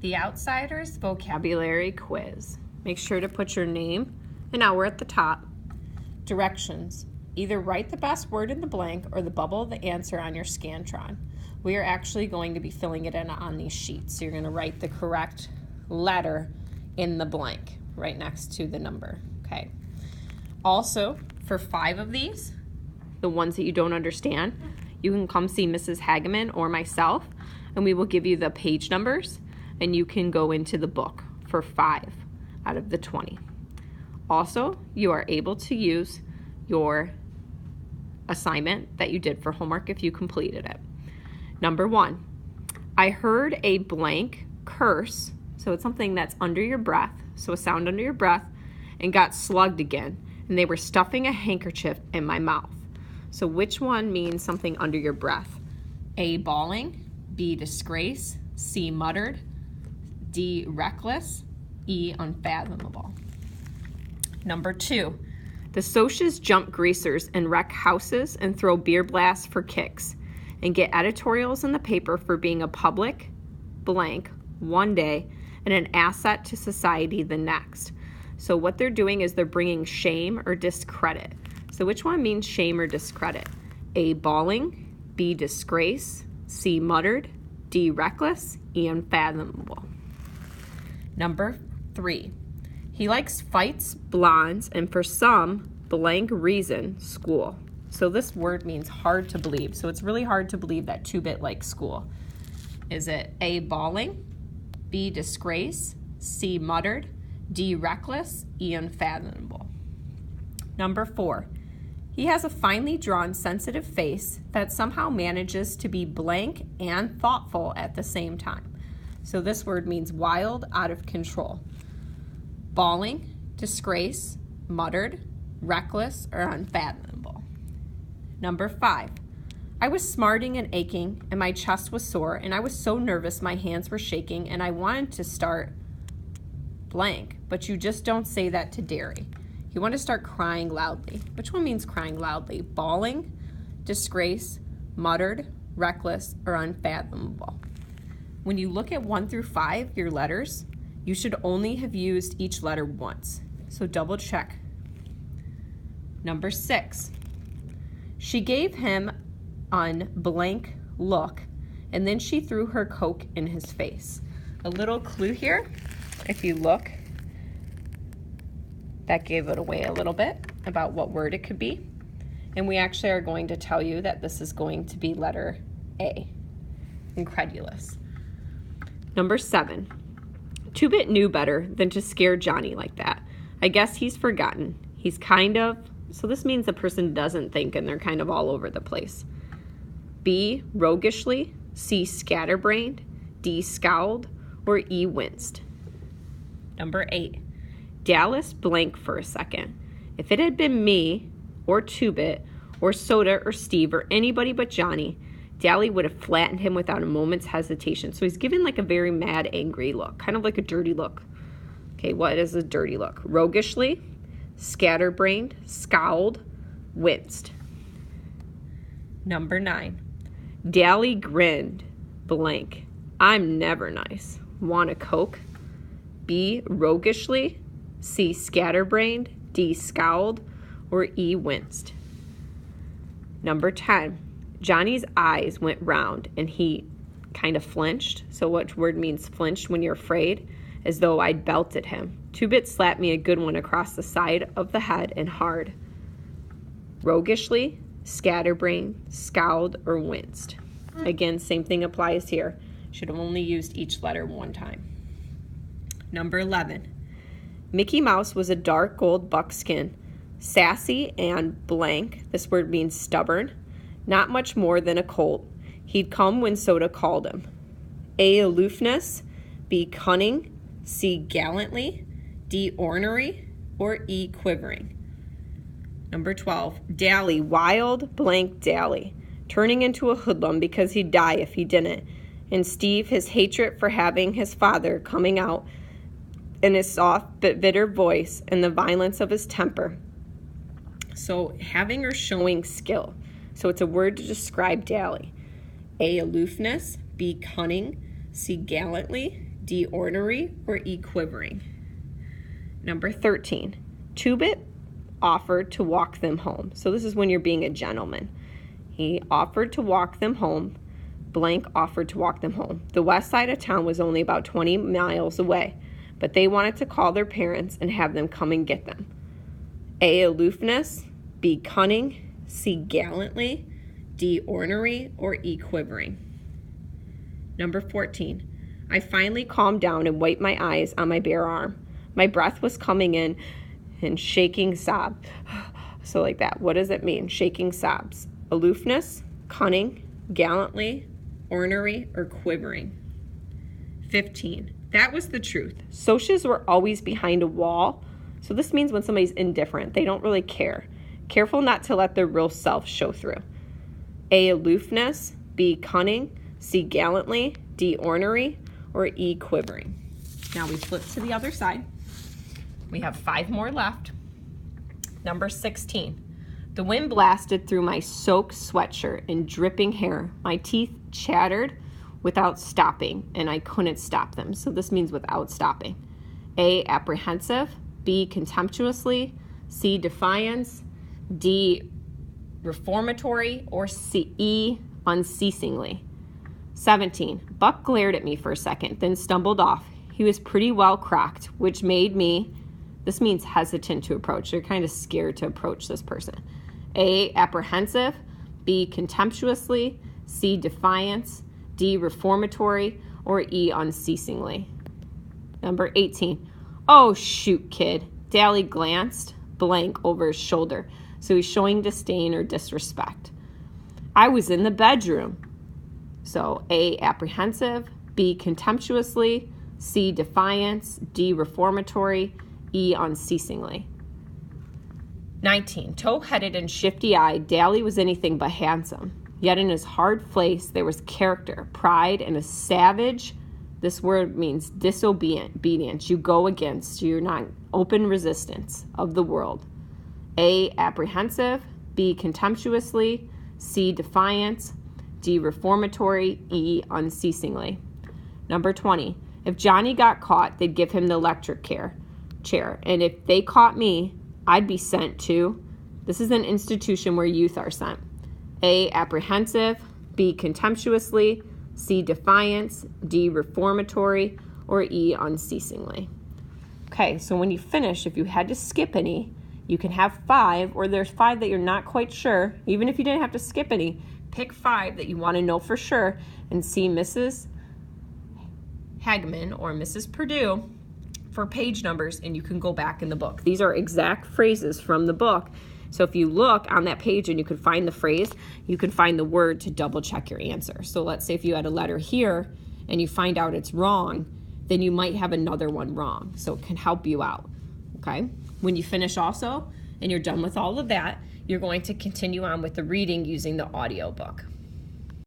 The Outsiders Vocabulary Quiz. Make sure to put your name, and now we're at the top. Directions. Either write the best word in the blank or the bubble of the answer on your Scantron. We are actually going to be filling it in on these sheets. So you're going to write the correct letter in the blank right next to the number. Okay. Also, for 5 of these, the ones that you don't understand, you can come see Mrs. Hageman or myself, and we will give you the page numbers, and you can go into the book for 5 out of the 20. Also, you are able to use your assignment that you did for homework if you completed it. Number 1, I heard a blank curse, so it's something that's under your breath, so a sound under your breath, and got slugged again, and they were stuffing a handkerchief in my mouth. So which one means something under your breath? A, bawling, B, disgrace, C, muttered, D, reckless, E, unfathomable. Number 2, the Socias jump greasers and wreck houses and throw beer blasts for kicks and get editorials in the paper for being a public blank one day and an asset to society the next. So what they're doing is they're bringing shame or discredit. So which one means shame or discredit? A, bawling, B, disgrace, C, muttered, D, reckless, E, unfathomable. Number 3, he likes fights, blondes, and for some blank reason, school. So this word means hard to believe. So it's really hard to believe that 2-Bit likes school. Is it A, bawling, B, disgrace, C, muttered, D, reckless, E, unfathomable. Number 4, he has a finely drawn, sensitive face that somehow manages to be blank and thoughtful at the same time. So this word means wild, out of control. Bawling, disgrace, muttered, reckless, or unfathomable. Number 5, I was smarting and aching, and my chest was sore, and I was so nervous my hands were shaking, and I wanted to start blank, but you just don't say that to Derry. You want to start crying loudly. Which one means crying loudly? Bawling, disgrace, muttered, reckless, or unfathomable. When you look at 1 through 5, your letters, you should only have used each letter once. So double check. Number 6, she gave him an blank look, and then she threw her Coke in his face. A little clue here, if you look, that gave it away a little bit about what word it could be. And we actually are going to tell you that this is going to be letter A, incredulous. Number 7, 2-Bit knew better than to scare Johnny like that. I guess he's forgotten. He's kind of, so this means the person doesn't think and they're kind of all over the place. B, roguishly, C, scatterbrained, D, scowled, or E, winced. Number 8, Dallas blanked for a second. If it had been me, or 2-Bit, or Soda, or Steve, or anybody but Johnny, Dally would have flattened him without a moment's hesitation. So he's given like a very mad, angry look, kind of like a dirty look. Okay, what is a dirty look? Roguishly, scatterbrained, scowled, winced. Number 9, Dally grinned, blank. I'm never nice. Want a Coke? B, roguishly, C, scatterbrained, D, scowled, or E, winced. Number 10, Johnny's eyes went round and he kind of flinched. So what word means flinched when you're afraid? As though I'd belted him. 2-Bit slapped me a good one across the side of the head and hard. Roguishly, scatterbrained, scowled, or winced. Again, same thing applies here. Should have only used each letter one time. Number 11, Mickey Mouse was a dark gold buckskin, sassy and blank. This word means stubborn. Not much more than a colt. He'd come when Soda called him. A, aloofness, B, cunning, C, gallantly, D, ornery, or E, quivering. Number 12, Dally, wild, blank Dally, turning into a hoodlum because he'd die if he didn't. And Steve, his hatred for having his father coming out in his soft but bitter voice and the violence of his temper. So having or showing skill. So it's a word to describe Dally. A, aloofness, B, cunning, C, gallantly, D, ornery, or E, quivering? Number 13, Two-Bit offered to walk them home. So this is when you're being a gentleman. He offered to walk them home. Blank offered to walk them home. The west side of town was only about 20 miles away, but they wanted to call their parents and have them come and get them. A, aloofness, B, cunning, C, gallantly, D, ornery, or E, quivering. Number 14, I finally calmed down and wiped my eyes on my bare arm. My breath was coming in and shaking sob. So like that, what does it mean? Shaking sobs. Aloofness, cunning, gallantly, ornery, or quivering. 15, that was the truth. Socias were always behind a wall. So this means when somebody's indifferent, they don't really care. Careful not to let their real self show through. A, aloofness, B, cunning, C, gallantly, D, ornery, or E, quivering. Now we flip to the other side. We have 5 more left. Number 16. The wind blasted through my soaked sweatshirt and dripping hair. My teeth chattered without stopping, and I couldn't stop them. So this means without stopping. A, apprehensive, B, contemptuously, C, defiance, D, reformatory, or C, E, unceasingly. 17. Buck glared at me for a second, then stumbled off. He was pretty well cracked, which made me, this means hesitant to approach. You're kind of scared to approach this person. A, apprehensive, B, contemptuously, C, defiance, D, reformatory, or E, unceasingly. Number 18. Oh, shoot, kid. Dally glanced blank over his shoulder, so he's showing disdain or disrespect. I was in the bedroom. So A, apprehensive, B, contemptuously, C, defiance, D, reformatory, E, unceasingly. 19. Tow-headed and shifty-eyed, Dally was anything but handsome. Yet in his hard face there was character, pride, and a savage, this word means disobedience. You go against, you're not open resistance of the world. A, apprehensive, B, contemptuously, C, defiance, D, reformatory, E, unceasingly. Number 20. If Johnny got caught, they'd give him the electric chair. And if they caught me, I'd be sent to, this is an institution where youth are sent. A, apprehensive, B, contemptuously, C, defiance, D, reformatory, or E, unceasingly. Okay, so when you finish, if you had to skip any, you can have 5, or there's 5 that you're not quite sure. Even if you didn't have to skip any, pick 5 that you want to know for sure and see Mrs. Hagman or Mrs. Purdue for page numbers, and you can go back in the book. These are exact phrases from the book. So if you look on that page and you can find the phrase, you can find the word to double check your answer. So let's say if you had a letter here and you find out it's wrong, then you might have another one wrong. So it can help you out, okay? When you finish also and you're done with all of that, you're going to continue on with the reading using the audio book.